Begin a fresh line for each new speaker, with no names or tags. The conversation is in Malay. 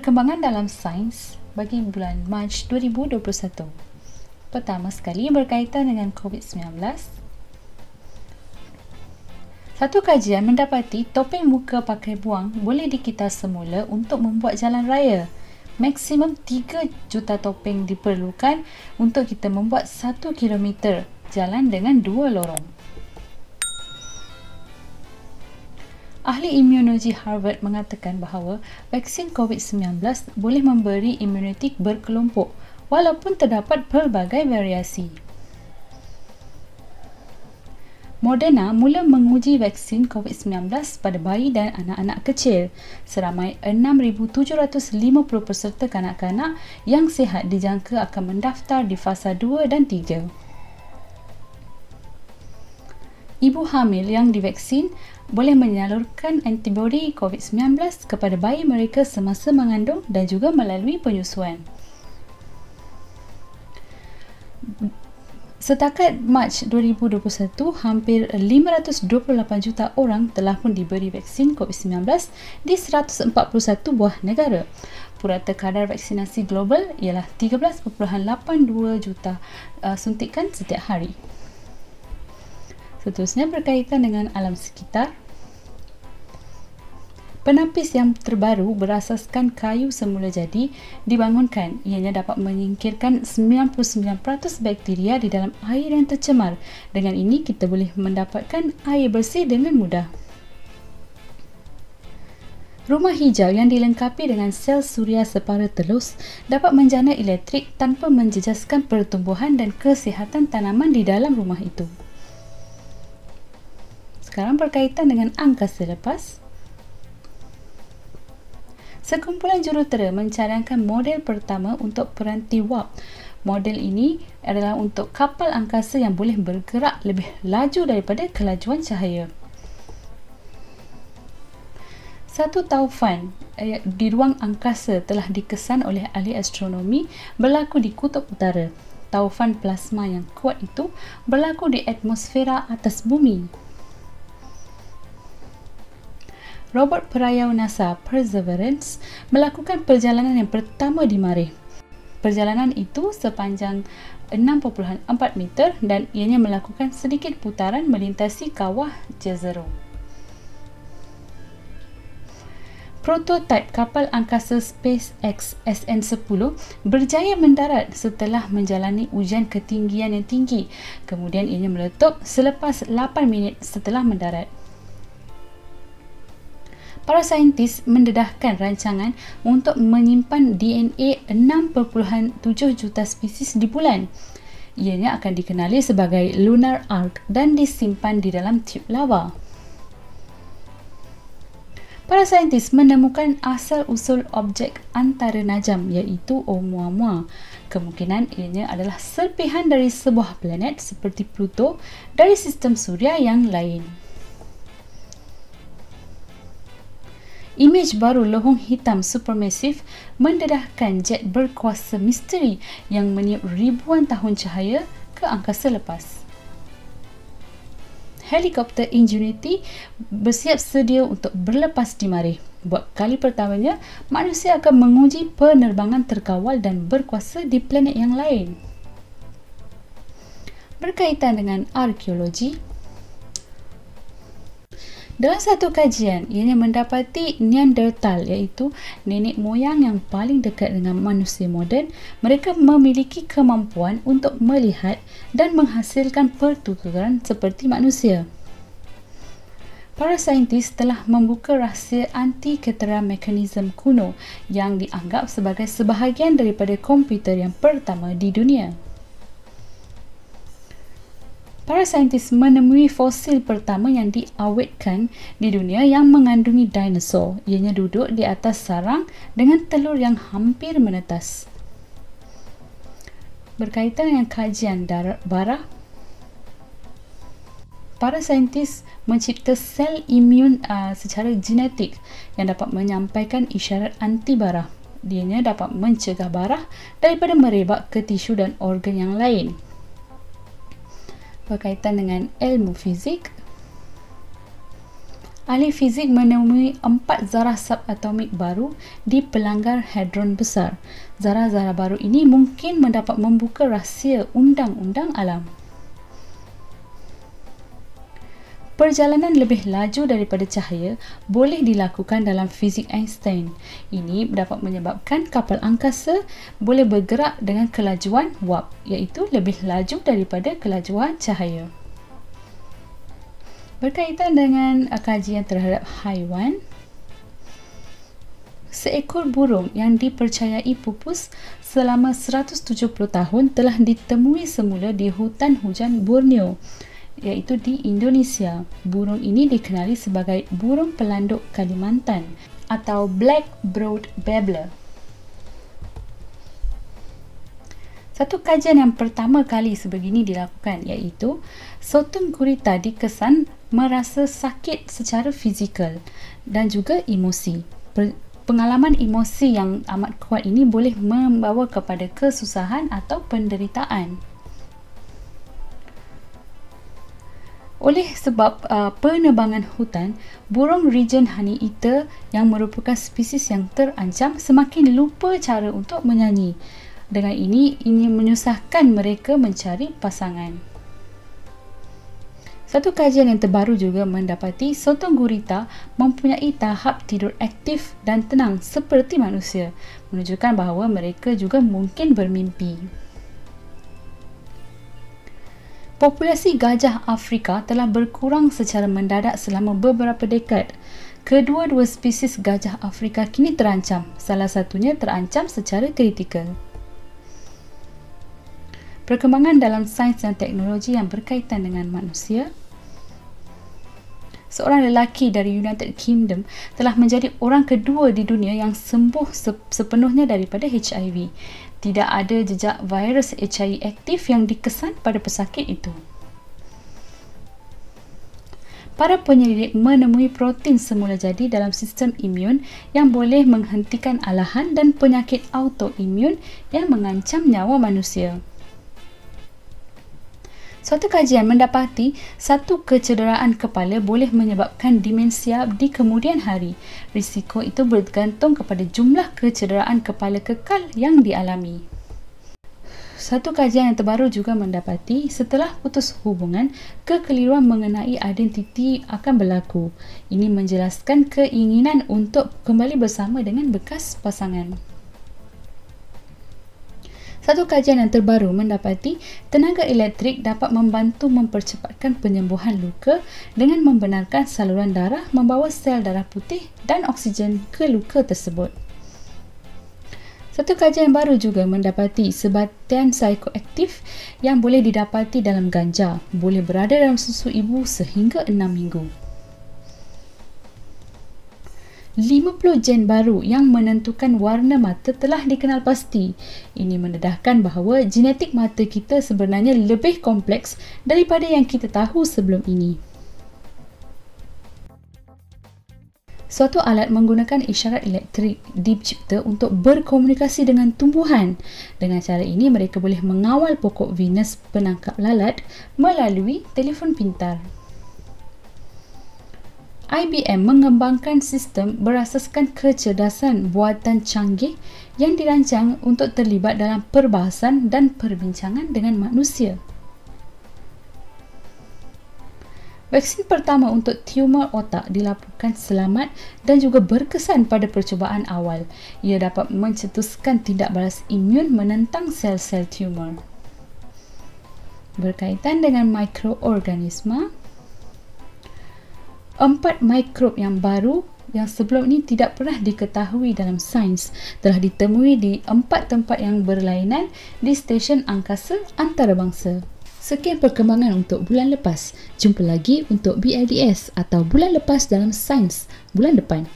Perkembangan dalam sains bagi bulan Mac 2021. Pertama sekali berkaitan dengan COVID-19. Satu kajian mendapati topeng muka pakai buang boleh dikita semula untuk membuat jalan raya. Maksimum 3 juta topeng diperlukan untuk kita membuat 1 kilometer jalan dengan 2 lorong. Ahli imunologi Harvard mengatakan bahawa vaksin COVID-19 boleh memberi imuniti berkelompok walaupun terdapat pelbagai variasi. Moderna mula menguji vaksin COVID-19 pada bayi dan anak-anak kecil. Seramai 6,750 peserta kanak-kanak yang sihat dijangka akan mendaftar di fasa 2 dan 3. Ibu hamil yang divaksin boleh menyalurkan antibodi COVID-19 kepada bayi mereka semasa mengandung dan juga melalui penyusuan. Setakat Mac 2021, hampir 528 juta orang telah pun diberi vaksin COVID-19 di 141 buah negara. Purata kadar vaksinasi global ialah 13.82 juta suntikan setiap hari. Seterusnya berkaitan dengan alam sekitar. Penapis yang terbaru berasaskan kayu semula jadi dibangunkan. Ianya dapat menyingkirkan 99% bakteria di dalam air yang tercemar. Dengan ini kita boleh mendapatkan air bersih dengan mudah. Rumah hijau yang dilengkapi dengan sel suria separa telus dapat menjana elektrik tanpa menjejaskan pertumbuhan dan kesihatan tanaman di dalam rumah itu. Sekarang berkaitan dengan angkasa lepas. Sekumpulan jurutera mencadangkan model pertama untuk peranti warp. Model ini adalah untuk kapal angkasa yang boleh bergerak lebih laju daripada kelajuan cahaya. Satu taufan di ruang angkasa telah dikesan oleh ahli astronomi berlaku di Kutub Utara. Taufan plasma yang kuat itu berlaku di atmosfera atas bumi. Robot perayau NASA Perseverance melakukan perjalanan yang pertama di Marikh. Perjalanan itu sepanjang 6.4 meter dan ianya melakukan sedikit putaran melintasi kawah Jezero. Prototipe kapal angkasa SpaceX SN10 berjaya mendarat setelah menjalani ujian ketinggian yang tinggi. Kemudian ianya meletup selepas 8 minit setelah mendarat. Para saintis mendedahkan rancangan untuk menyimpan DNA 6.7 juta spesies di bulan. Ianya akan dikenali sebagai Lunar Ark dan disimpan di dalam tube lava. Para saintis menemukan asal-usul objek antara najam iaitu Oumuamua. Kemungkinan ianya adalah serpihan dari sebuah planet seperti Pluto dari sistem suria yang lain. Imej baru lohong hitam supermasif mendedahkan jet berkuasa misteri yang meniup ribuan tahun cahaya ke angkasa lepas. Helikopter Ingenuity bersiap sedia untuk berlepas di Marikh. Buat kali pertamanya, manusia akan menguji penerbangan terkawal dan berkuasa di planet yang lain. Berkaitan dengan arkeologi, dalam satu kajian, ianya mendapati Neanderthal iaitu nenek moyang yang paling dekat dengan manusia moden. Mereka memiliki kemampuan untuk melihat dan menghasilkan pertuturan seperti manusia. Para saintis telah membuka rahsia anti-keteran mekanisme kuno yang dianggap sebagai sebahagian daripada komputer yang pertama di dunia. Para saintis menemui fosil pertama yang diawetkan di dunia yang mengandungi dinosaur. Ianya duduk di atas sarang dengan telur yang hampir menetas. Berkaitan dengan kajian bara, para saintis mencipta sel imun secara genetik yang dapat menyampaikan isyarat anti bara. Ianya dapat mencegah bara daripada merebak ke tisu dan organ yang lain. Berkaitan dengan ilmu fizik, Ahli fizik menemui 4 zarah subatomik baru di pelanggar hadron besar. Zarah-zarah baru ini mungkin mendapat membuka rahsia undang-undang alam. Perjalanan lebih laju daripada cahaya boleh dilakukan dalam fizik Einstein. Ini dapat menyebabkan kapal angkasa boleh bergerak dengan kelajuan warp, iaitu lebih laju daripada kelajuan cahaya. Berkaitan dengan kajian terhadap haiwan, seekor burung yang dipercayai pupus selama 170 tahun telah ditemui semula di hutan hujan Borneo, iaitu di Indonesia. Burung ini dikenali sebagai burung pelanduk Kalimantan atau Black-browed Babbler. Satu kajian yang pertama kali sebegini dilakukan iaitu sotong gurita dikesan merasa sakit secara fizikal dan juga emosi. Pengalaman emosi yang amat kuat ini boleh membawa kepada kesusahan atau penderitaan. Oleh sebab penebangan hutan, burung Regent Honey Eater yang merupakan spesies yang terancam semakin lupa cara untuk menyanyi. Dengan ini menyusahkan mereka mencari pasangan. Satu kajian yang terbaru juga mendapati sotong gurita mempunyai tahap tidur aktif dan tenang seperti manusia, menunjukkan bahawa mereka juga mungkin bermimpi. Populasi gajah Afrika telah berkurang secara mendadak selama beberapa dekad. Kedua-dua spesies gajah Afrika kini terancam, salah satunya terancam secara kritikal. Perkembangan dalam sains dan teknologi yang berkaitan dengan manusia. Seorang lelaki dari United Kingdom telah menjadi orang kedua di dunia yang sembuh sepenuhnya daripada HIV. Tidak ada jejak virus HIV aktif yang dikesan pada pesakit itu. Para penyelidik menemui protein semula jadi dalam sistem imun yang boleh menghentikan alahan dan penyakit autoimun yang mengancam nyawa manusia. Suatu kajian mendapati satu kecederaan kepala boleh menyebabkan demensia di kemudian hari. Risiko itu bergantung kepada jumlah kecederaan kepala kekal yang dialami. Satu kajian yang terbaru juga mendapati setelah putus hubungan, kekeliruan mengenai identiti akan berlaku. Ini menjelaskan keinginan untuk kembali bersama dengan bekas pasangan. Satu kajian yang terbaru mendapati tenaga elektrik dapat membantu mempercepatkan penyembuhan luka dengan membenarkan saluran darah membawa sel darah putih dan oksigen ke luka tersebut. Satu kajian baru juga mendapati sebatian psikoaktif yang boleh didapati dalam ganja boleh berada dalam susu ibu sehingga 6 minggu. 50 gen baru yang menentukan warna mata telah dikenal pasti. Ini mendedahkan bahawa genetik mata kita sebenarnya lebih kompleks daripada yang kita tahu sebelum ini. Suatu alat menggunakan isyarat elektrik dicipta untuk berkomunikasi dengan tumbuhan. Dengan cara ini, mereka boleh mengawal pokok Venus penangkap lalat melalui telefon pintar. IBM mengembangkan sistem berasaskan kecerdasan buatan canggih yang dirancang untuk terlibat dalam perbahasan dan perbincangan dengan manusia. Vaksin pertama untuk tumor otak dilaporkan selamat dan juga berkesan pada percubaan awal. Ia dapat mencetuskan tindak balas imun menentang sel-sel tumor. Berkaitan dengan mikroorganisma, 4 mikrob yang baru yang sebelum ini tidak pernah diketahui dalam sains telah ditemui di 4 tempat yang berlainan di stesen angkasa antarabangsa. Sekian perkembangan untuk bulan lepas. Jumpa lagi untuk BLDS atau bulan lepas dalam sains bulan depan.